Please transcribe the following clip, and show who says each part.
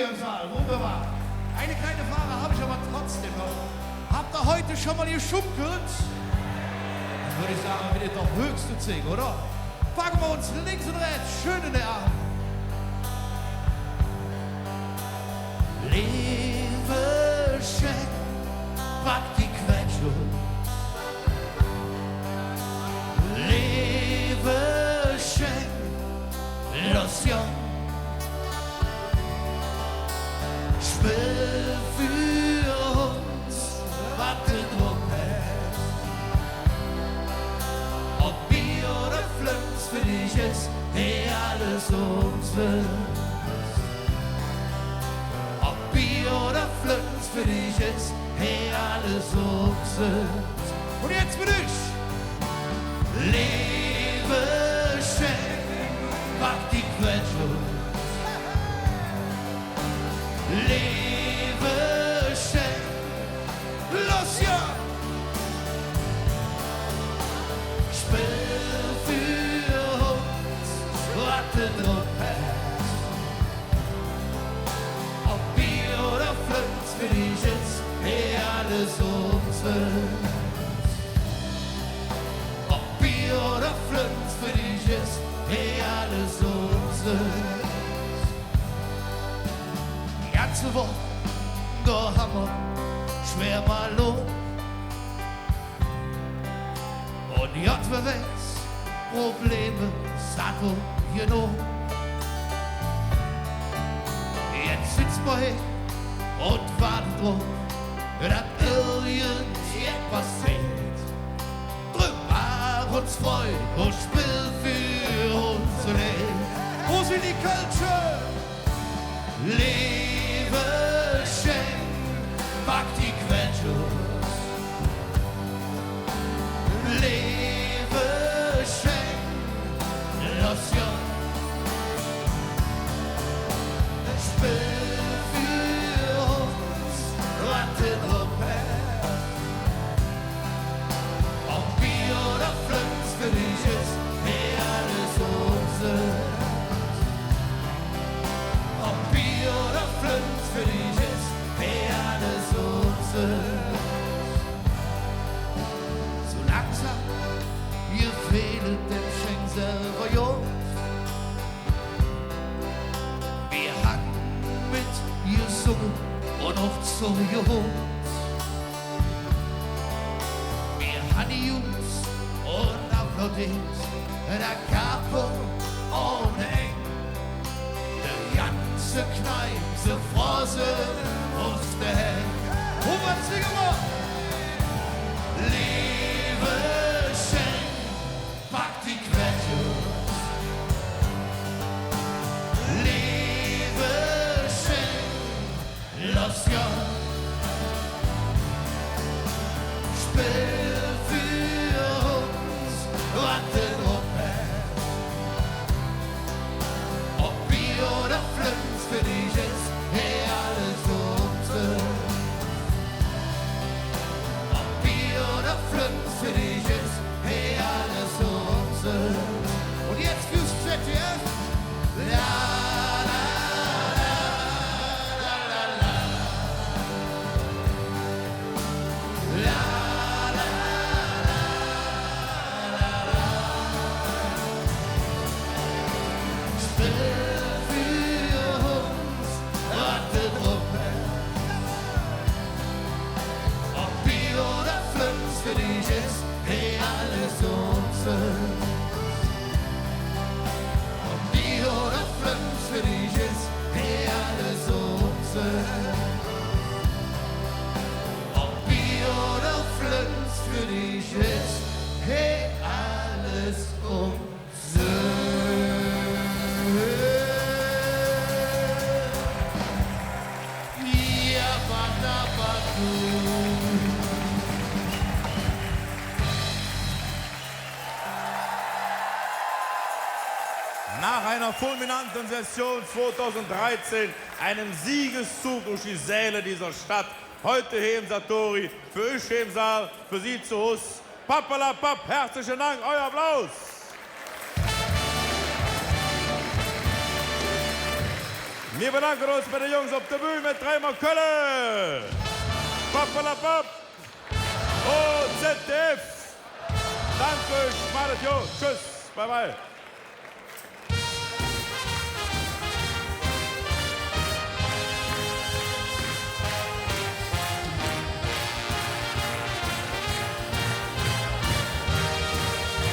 Speaker 1: hier im Saal, wunderbar. Eine kleine Frage habe ich aber trotzdem noch. Habt ihr heute schon mal geschunkelt? Dann würde ich sagen, wir sind doch höchste Zing, oder? Packen wir uns links und rechts schön in der Arme. Lebe schön, pack die Quetsche. Lebe schön, los jung. Spiel für uns, was du drum hast. Ob Bier oder Flöns für dich ist, hey, alles umsonst. Ob Bier oder Flöns für dich ist, hey, alles umsonst. Und jetzt bin ich. Lebe schön, pack die Quetsche. Lebe schön, los ja! Spiel für uns, was du drauf hast. Ob Bier oder Flöns für dich ist, hey, alles umsonst. Ob Bier oder Flöns für dich ist, hey, alles umsonst. Ganze Woche, da haben wir schwer mal Lohn. Und JWWs Probleme satt und genug. Jetzt sitzt man hier und wartet drauf, dass irgendetwas passiert. Drüber uns freuen und Spiel für uns Leben. Wo sind die Kölsche? Lebe schön, pack die Quetsche. Lebe schön, los jung. Spiel für uns, was du drauf hast. Ob Bier oder Flöns für dich ist, hey, alles umsonst. Ob Bier oder Flöns für dich ist, hey, alles umsonst. So langsam, ihr fehlt dem Schenk selber Jod. Wir hatten mit ihr gesungen und oft so geholt. Wir haben die Jungs und applaudiert, der Capo ohne Eng. Der ganze Kneipe, so Frose musste hängen. Und was singen wir? Lebe schön, pack die Quetsche. Lebe schön, los ja. Spiel für uns, was du drauf hast. Ob Bier oder Flöns für dich ist, hey, alles umsonst. Ob Bier oder Flöns für dich ist, hey, alles umsonst. Und jetzt fürs ZDF. La, la, la, la, la, la. La, la, la, la, la. Spiel für uns, was du drauf hast. Ob Bier oder Flöns für dich ist, hey, alles umsonst. Ob Bier oder Flöns für dich ist, hey, alles umsonst. Ob Bier oder Flöns für dich ist, hey, alles umsonst. Ja, badabadu.
Speaker 2: Nach einer fulminanten Session 2013, einem Siegeszug durch die Säle dieser Stadt, heute hier im Satori, für euch hier im Saal, für Sie zu Hus. Pappalapapp, herzlichen Dank, euer Applaus. Wir bedanken uns bei den Jungs auf der Bühne mit dreimal Kölle. Pappalapapp. Und ZDF. Danke, schmalet Jo. Tschüss. Bye bye.